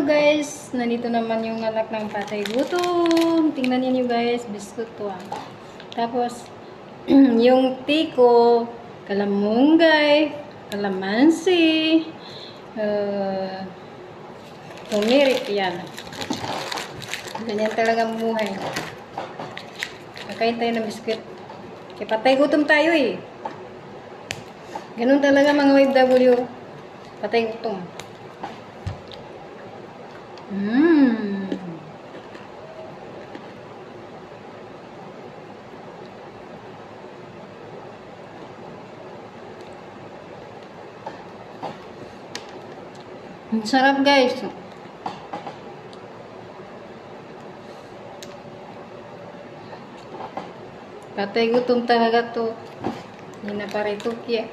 Guys, nandito naman yung anak ng patay gutom. Tingnan niyo guys, biskuit to ah. Tapos, yung tiko, kalamunggay, kalamansi, tumirik yan. Ganyan talagang buhay. Kakain tayo ng biskuit. Kaya patay gutom tayo eh. Ganun talaga mga OFW. Patay gutom. Ang sarap guys. Patay gutom talaga to. Hindi na parituki.